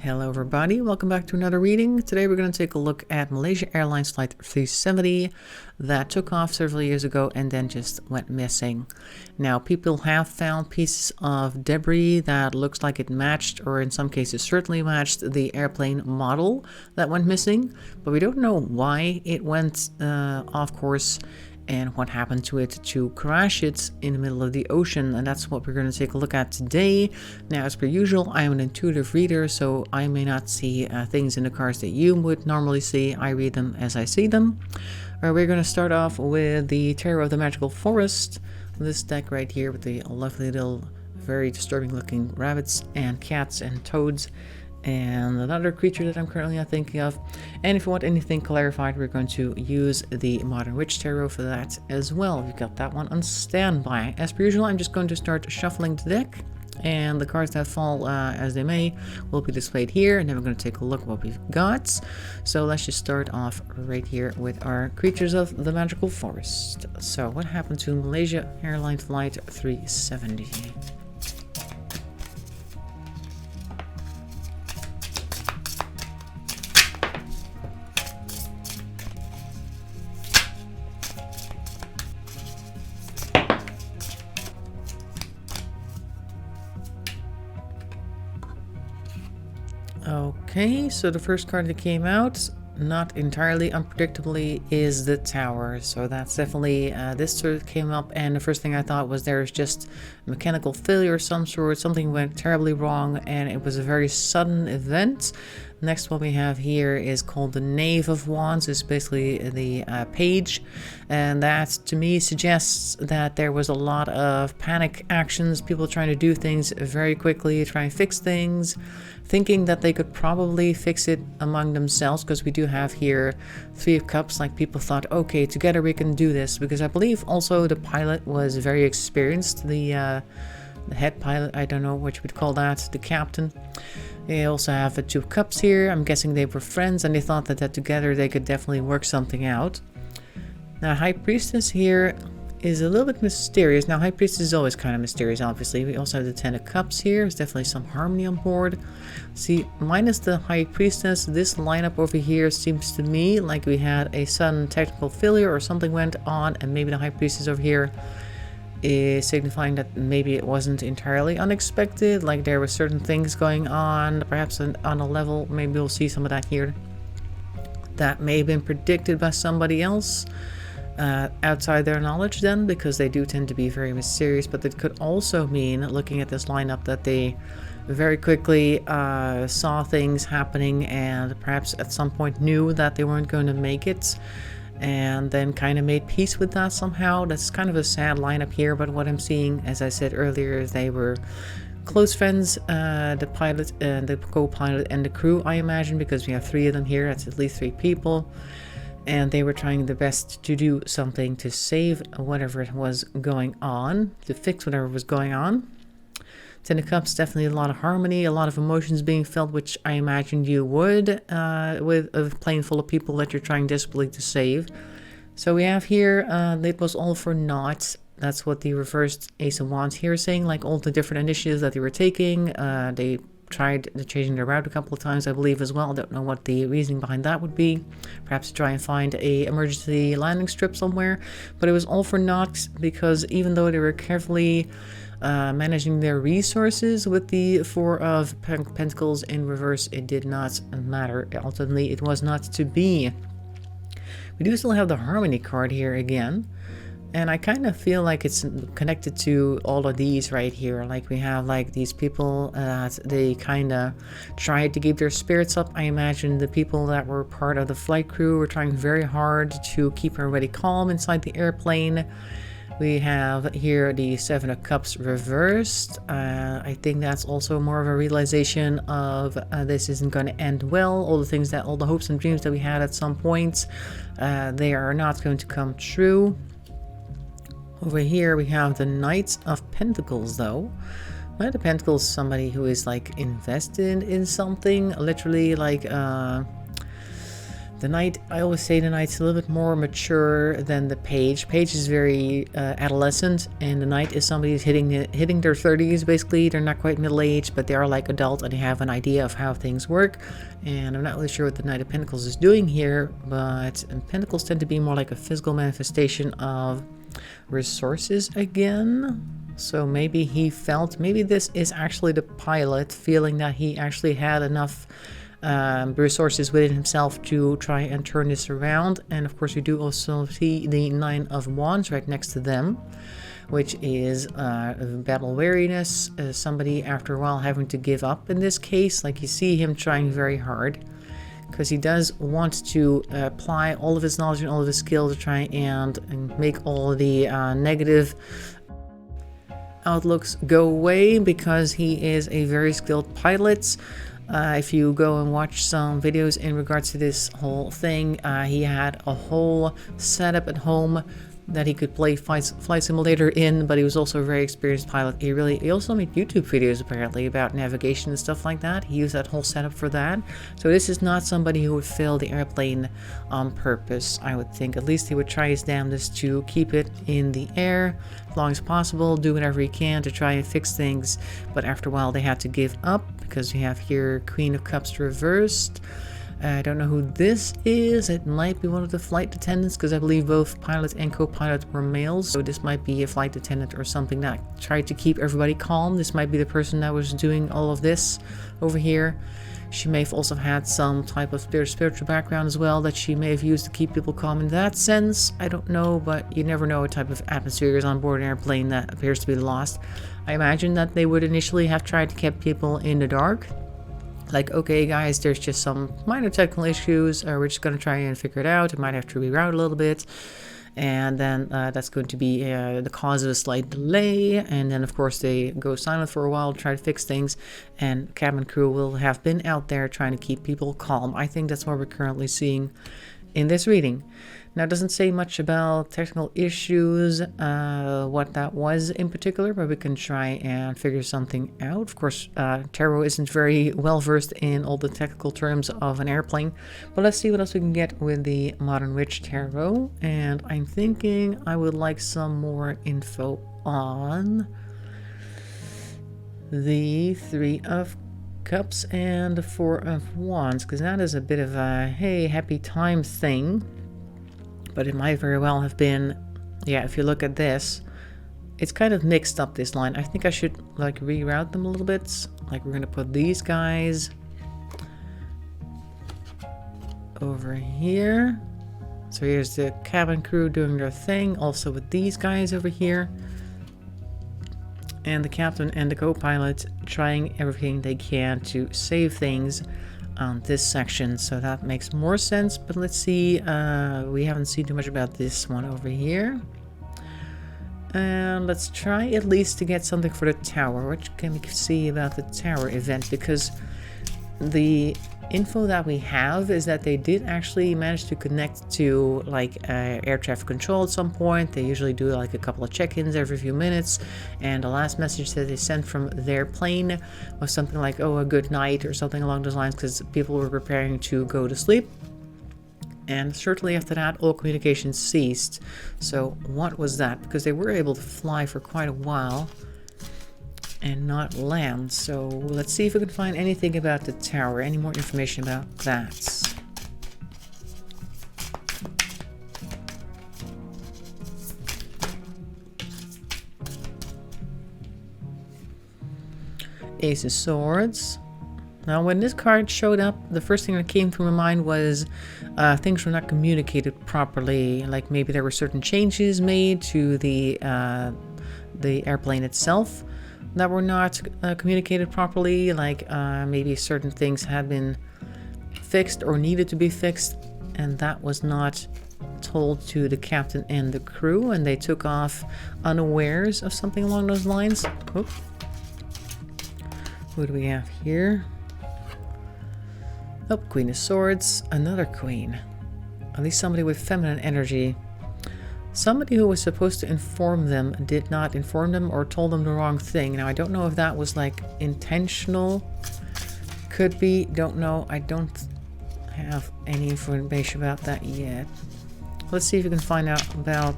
Hello everybody, welcome back to another reading. Today we're going to take a look at Malaysia Airlines Flight 370 that took off several years ago and then just went missing. Now people have found pieces of debris that looks like it matched, or in some cases certainly matched, the airplane model that went missing, but we don't know why it went off course and what happened to it to crash it in the middle of the ocean, and that's what we're going to take a look at today. Now, as per usual, I'm an intuitive reader, so I may not see things in the cards that you would normally see. I read them as I see them. We're going to start off with the Terror of the Magical Forest, this deck right here with the lovely little, very disturbing looking rabbits and cats and toads, and another creature that I'm currently not thinking of. And if you want anything clarified, we're going to use the Modern Witch Tarot for that as well. We've got that one on standby. As per usual, I'm just going to start shuffling the deck, and the cards that fall as they may will be displayed here, and then we're going to take a look at what we've got. So let's just start off right here with our Creatures of the Magical Forest. So what happened to Malaysia Airlines Flight 370? Okay, so the first card that came out, not entirely unpredictably, is the Tower. So that's definitely, this sort of came up, and the first thing I thought was there's just a mechanical failure of some sort, something went terribly wrong, and it was a very sudden event. Next one we have here is called the Knave of Wands. It's basically the page, and that to me suggests that there was a lot of panic actions, people trying to do things very quickly, try and fix things, thinking that they could probably fix it among themselves, because we do have here Three of Cups, like people thought, okay, together we can do this, because I believe also the pilot was very experienced, the head pilot, I don't know what you would call that, the captain. They also have the Two of Cups here. I'm guessing they were friends and they thought that together they could definitely work something out. Now High Priestess here is a little bit mysterious. Now High Priestess is always kind of mysterious, obviously. We also have the Ten of Cups here. There's definitely some harmony on board. See, minus the High Priestess, this lineup over here seems to me like we had a sudden technical failure or something went on, and maybe the High Priestess over here is signifying that maybe it wasn't entirely unexpected, like there were certain things going on, perhaps on a level, maybe we'll see some of that here, that may have been predicted by somebody else outside their knowledge then, because they do tend to be very mysterious. But it could also mean, looking at this lineup, that they very quickly saw things happening and perhaps at some point knew that they weren't going to make it, and then kind of made peace with that somehow. That's kind of a sad lineup here, but what I'm seeing, as I said earlier, is they were close friends, the pilot and the co-pilot and the crew, I imagine, because we have three of them here. That's at least three people, and they were trying their best to do something to save whatever was going on, to fix whatever was going on. Ten of Cups, definitely a lot of harmony, a lot of emotions being felt, which I imagined you would with a plane full of people that you're trying desperately to save. So we have here, it was all for naught. That's what the reversed Ace of Wands here is saying, like all the different initiatives that they were taking. They tried changing their route a couple of times, I believe, as well. I don't know what the reasoning behind that would be. Perhaps to try and find a emergency landing strip somewhere. But it was all for naught, because even though they were carefully managing their resources with the Four of Pentacles in reverse, it did not matter. Ultimately, it was not to be. We do still have the Harmony card here again, and I kind of feel like it's connected to all of these right here. Like we have like these people that they kind of tried to keep their spirits up. I imagine the people that were part of the flight crew were trying very hard to keep everybody calm inside the airplane. We have here the Seven of Cups reversed. I think that's also more of a realization of this isn't going to end well. All the hopes and dreams that we had at some point, they are not going to come true. Over here we have the Knight of Pentacles though. Knight of Pentacles is somebody who is like invested in something, literally like The knight, I always say the knight's a little bit more mature than the page. Page is very adolescent, and the knight is somebody who's hitting their 30s basically. They're not quite middle-aged, but they are like adult and they have an idea of how things work. And I'm not really sure what the Knight of Pentacles is doing here, but Pentacles tend to be more like a physical manifestation of resources again. So maybe he felt, maybe this is actually the pilot feeling that he actually had enough resources within himself to try and turn this around. And of course, you do also see the Nine of Wands right next to them, which is battle weariness, somebody after a while having to give up in this case. Like you see him trying very hard because he does want to apply all of his knowledge and all of his skill to try and make all the negative outlooks go away, because he is a very skilled pilot. If you go and watch some videos in regards to this whole thing, he had a whole setup at home that he could play Flight Simulator in, but he was also a very experienced pilot. He also made YouTube videos apparently about navigation and stuff like that. He used that whole setup for that. So this is not somebody who would fail the airplane on purpose, I would think. At least he would try his damnedest to keep it in the air as long as possible, do whatever he can to try and fix things. But after a while they had to give up, because you have here Queen of Cups reversed. I don't know who this is. It might be one of the flight attendants, because I believe both pilot and co-pilot were males. So this might be a flight attendant or something that tried to keep everybody calm. This might be the person that was doing all of this over here. She may have also had some type of spiritual background as well that she may have used to keep people calm in that sense. I don't know, but you never know what type of atmosphere is on board an airplane that appears to be lost. I imagine that they would initially have tried to keep people in the dark. Like, okay guys, there's just some minor technical issues, we're just going to try and figure it out. It might have to reroute a little bit, and then that's going to be the cause of a slight delay. And then of course they go silent for a while to try to fix things, and cabin crew will have been out there trying to keep people calm. I think that's what we're currently seeing in this reading. Now, it doesn't say much about technical issues, what that was in particular, but we can try and figure something out. Of course, Tarot isn't very well versed in all the technical terms of an airplane, but let's see what else we can get with the Modern Witch Tarot. And I'm thinking I would like some more info on the Three of Cups and the Four of Wands, because that is a bit of a, hey, happy time thing. But it might very well have been, yeah, if you look at this, it's kind of mixed up, this line. I think I should like reroute them a little bit. Like, we're gonna put these guys over here. So here's the cabin crew doing their thing, also with these guys over here. And the captain and the co-pilot trying everything they can to save things on this section. So that makes more sense. But let's see, we haven't seen too much about this one over here. And let's try at least to get something for the tower. What can we see about the tower event? Because the info that we have is that they did actually manage to connect to like air traffic control at some point. They usually do like a couple of check-ins every few minutes, and the last message that they sent from their plane was something like, oh, a good night, or something along those lines, because people were preparing to go to sleep. And shortly after that, all communication ceased. So what was that? Because they were able to fly for quite a while and not land. So let's see if we can find anything about the tower, any more information about that. Ace of Swords. Now, when this card showed up, the first thing that came to my mind was things were not communicated properly. Like maybe there were certain changes made to the airplane itself that were not communicated properly. Like maybe certain things had been fixed or needed to be fixed, and that was not told to the captain and the crew, and they took off unawares of something along those lines. Oop. Who do we have here? Oh, Queen of Swords, another queen. At least somebody with feminine energy. Somebody who was supposed to inform them did not inform them, or told them the wrong thing. Now, I don't know if that was like intentional. Could be, don't know. I don't have any information about that yet. Let's see if we can find out about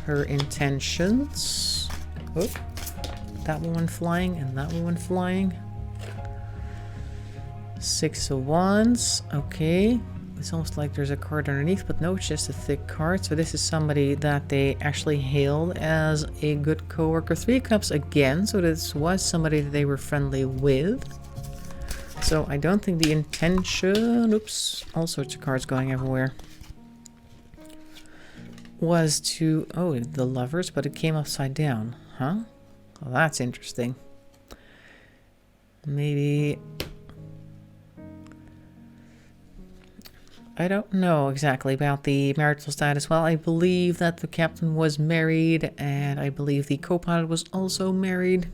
her intentions. Oh, that one flying and that one flying. 6 of Wands. Okay. It's almost like there's a card underneath, but no, it's just a thick card. So this is somebody that they actually hailed as a good coworker. 3 of Cups again. So this was somebody that they were friendly with. So I don't think the intention, oops, all sorts of cards going everywhere, was to, oh, the Lovers, but it came upside down, huh? Well, that's interesting. Maybe, I don't know exactly about the marital status. Well, I believe that the captain was married, and I believe the co-pilot was also married,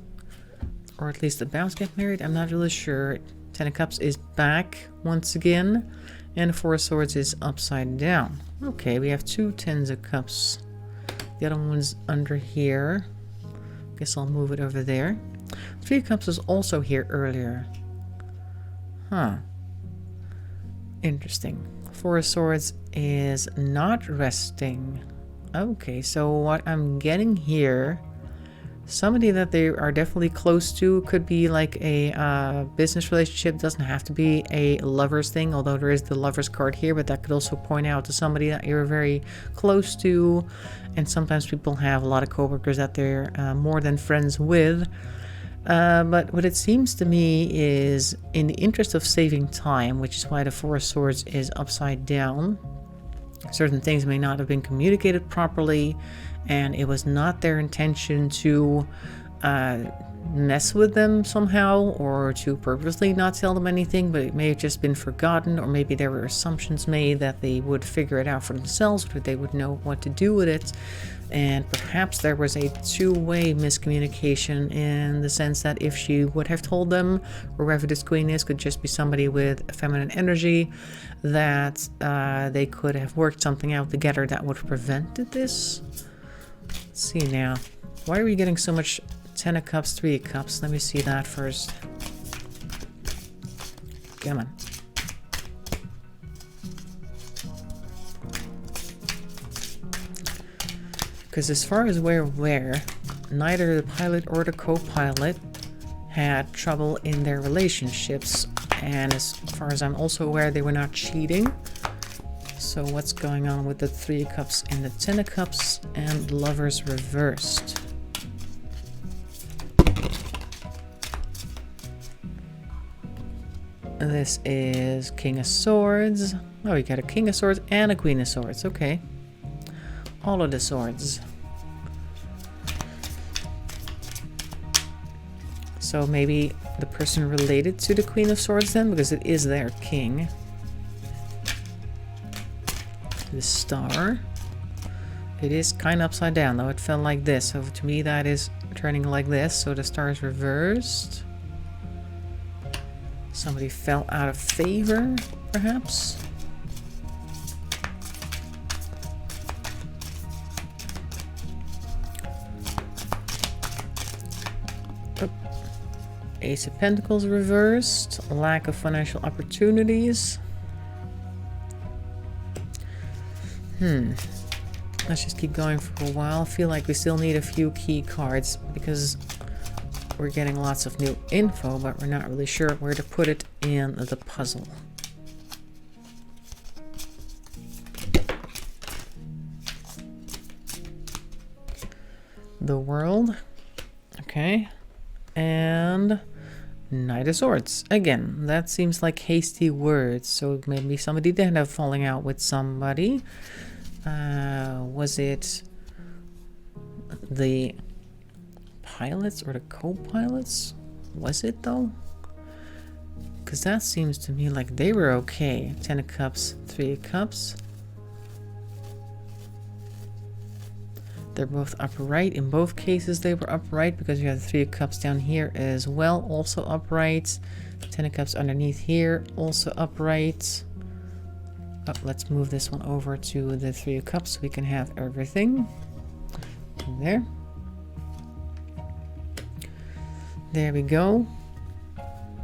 or at least about to get married. I'm not really sure. 10 of Cups is back once again, and 4 of Swords is upside down. Okay, we have 2 Tens of Cups. The other one's under here. Guess I'll move it over there. 3 of Cups was also here earlier. Huh. Interesting. 4 of Swords is not resting. Okay, so what I'm getting here, somebody that they are definitely close to, could be like a business relationship. Doesn't have to be a lovers thing, although there is the lovers card here, but that could also point out to somebody that you're very close to. And sometimes people have a lot of coworkers that they're more than friends with. But what it seems to me is, in the interest of saving time, which is why the 4 of Swords is upside down, certain things may not have been communicated properly, and it was not their intention to mess with them somehow, or to purposely not tell them anything, but it may have just been forgotten, or maybe there were assumptions made that they would figure it out for themselves, or they would know what to do with it. And perhaps there was a two-way miscommunication, in the sense that if she would have told them, or whoever this queen is could just be somebody with feminine energy, that they could have worked something out together that would have prevented this. Let's see now. Why are we getting so much 10 of Cups, 3 of Cups? Let me see that first. Come on. Because as far as we're aware, neither the pilot or the co-pilot had trouble in their relationships. And as far as I'm also aware, they were not cheating. So what's going on with the 3 of Cups and the 10 of Cups and Lovers reversed? This is King of Swords. Oh, we got a King of Swords and a Queen of Swords. Okay. All of the swords. So maybe the person related to the Queen of Swords then, because it is their king. The star. It is kind of upside down, though. It fell like this. So to me that is turning like this. So the star is reversed. Somebody fell out of favor, perhaps. Ace of Pentacles reversed. Lack of financial opportunities. Let's just keep going for a while. I feel like we still need a few key cards, because we're getting lots of new info, but we're not really sure where to put it in the puzzle. The World. Okay. And Knight of Swords. Again, that seems like hasty words. So maybe somebody did end up falling out with somebody. Was it the pilots or the co-pilots? Was it though? Because that seems to me like they were okay. 10 of Cups, 3 of Cups. They're both upright. In both cases they were upright, because you have the 3 of Cups down here as well, also upright. 10 of Cups underneath here, also upright. Oh, let's move this one over to the 3 of Cups so we can have everything. There. There we go.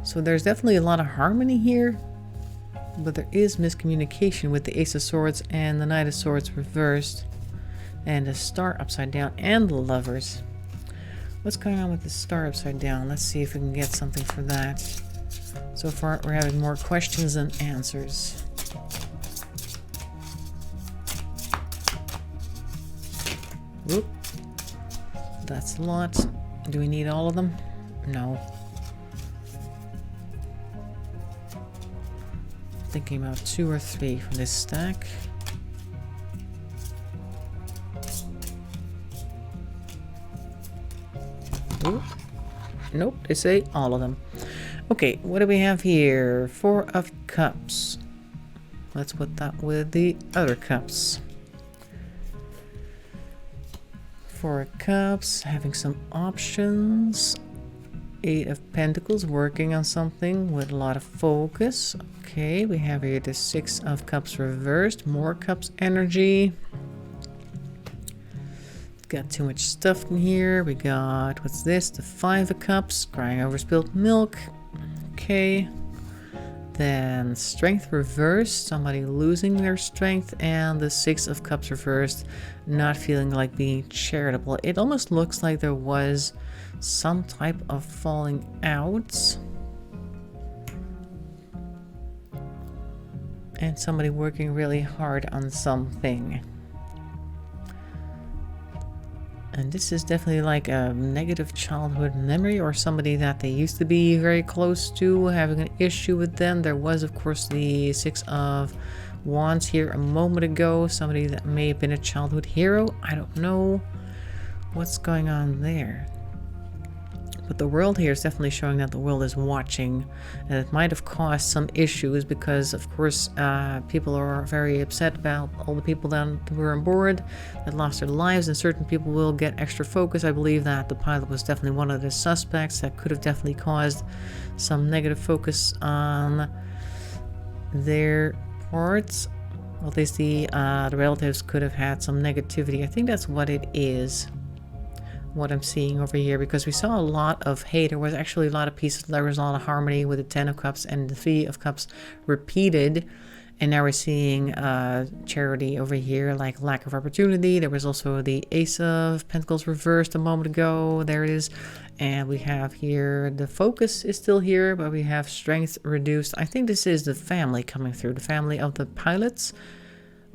So there's definitely a lot of harmony here. But there is miscommunication with the Ace of Swords and the Knight of Swords reversed. And the Star upside down and the Lovers. What's going on with the Star upside down? Let's see if we can get something for that. So far, we're having more questions than answers. Whoop. That's a lot. Do we need all of them? No. Thinking about 2 or 3 for this stack. Ooh. Nope, they say all of them. Okay, what do we have here? 4 of Cups. Let's put that with the other cups. 4 of Cups, having some options. 8 of Pentacles, working on something with a lot of focus. Okay, we have here the 6 of Cups reversed, more Cups energy. Got too much stuff in here. We got, what's this? The 5 of Cups, crying over spilled milk. Okay. Then Strength reversed, somebody losing their strength, and the 6 of Cups reversed, not feeling like being charitable. It almost looks like there was some type of falling out. And somebody working really hard on something. And this is definitely like a negative childhood memory, or somebody that they used to be very close to, having an issue with them. There was, of course, the 6 of Wands here a moment ago. Somebody that may have been a childhood hero. I don't know what's going on there. But the world here is definitely showing that the world is watching, and it might have caused some issues because, of course, people are very upset about all the people that were on board that lost their lives, and certain people will get extra focus. I believe that the pilot was definitely one of the suspects that could have definitely caused some negative focus on their parts. Well, at least the relatives could have had some negativity. I think that's what it is. What I'm seeing over here, because we saw a lot of hate. There was actually a lot of peace, there was a lot of harmony with the 10 of Cups and the 3 of Cups repeated, and now we're seeing charity over here, like lack of opportunity. There was also the Ace of Pentacles reversed a moment ago. There it is. And we have here the focus is still here, but we have strength reduced. I think this is the family coming through, the family of the pilots.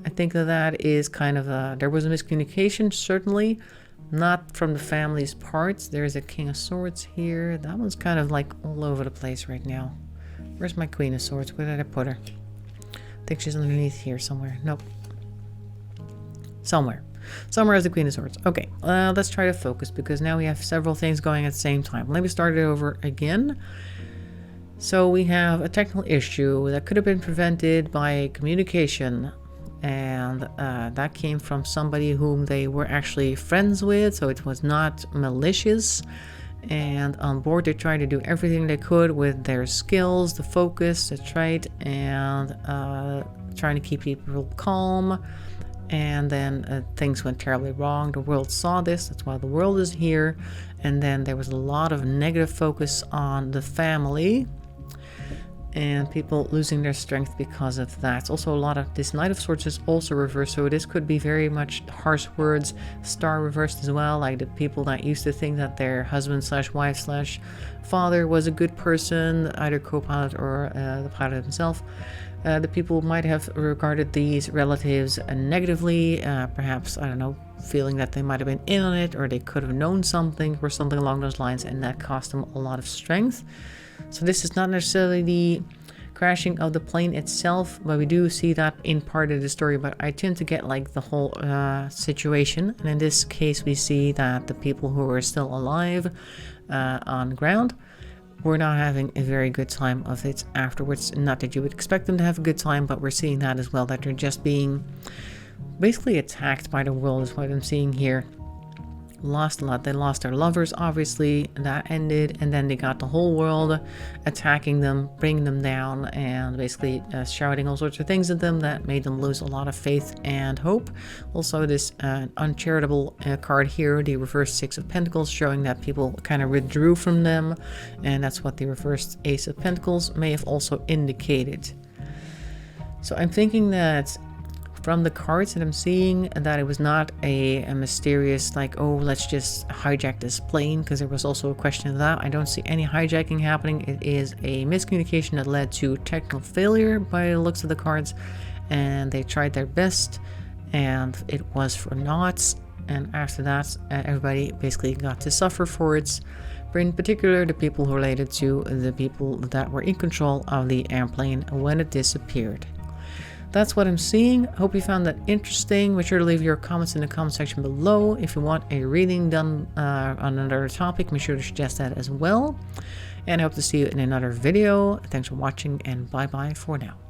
I think that is kind of there was a miscommunication, certainly. Not from the family's parts. There's a King of Swords here. That one's kind of like all over the place right now. Where's my Queen of Swords? Where did I put her? I think she's underneath here somewhere. Nope. Somewhere is the Queen of Swords. Okay, let's try to focus, because now we have several things going at the same time. Let me start it over again. So we have a technical issue that could have been prevented by communication. And that came from somebody whom they were actually friends with, so it was not malicious. And on board they tried to do everything they could with their skills, the focus, the trait, and trying to keep people calm. And then things went terribly wrong. The world saw this, that's why the world is here. And then there was a lot of negative focus on the family, and people losing their strength because of that. Also, a lot of this Knight of Swords is also reversed, so this could be very much harsh words. Star reversed as well, like the people that used to think that their husband slash wife slash father was a good person, either co-pilot or the pilot himself. The people might have regarded these relatives negatively, perhaps, I don't know, feeling that they might have been in on it, or they could have known something or something along those lines, and that cost them a lot of strength. So this is not necessarily the crashing of the plane itself, but we do see that in part of the story. But I tend to get like the whole situation, and in this case we see that the people who are still alive on ground were not having a very good time of it afterwards. Not that you would expect them to have a good time, but we're seeing that as well, that they're just being basically attacked by the world is what I'm seeing here. Lost a lot. They lost their lovers, obviously, that ended, and then they got the whole world attacking them, bringing them down, and basically shouting all sorts of things at them that made them lose a lot of faith and hope. Also, this uncharitable card here, the reversed 6 of Pentacles, showing that people kind of withdrew from them, and that's what the reversed Ace of Pentacles may have also indicated. So I'm thinking that from the cards that I'm seeing, that it was not a mysterious, like, oh, let's just hijack this plane, because there was also a question of that. I don't see any hijacking happening. It is a miscommunication that led to technical failure by the looks of the cards, and they tried their best and it was for naught. And after that, everybody basically got to suffer for it, but in particular the people related to the people that were in control of the airplane when it disappeared. That's what I'm seeing. Hope you found that interesting. Make sure to leave your comments in the comment section below. If you want a reading done on another topic, make sure to suggest that as well. And I hope to see you in another video. Thanks for watching, and bye bye for now.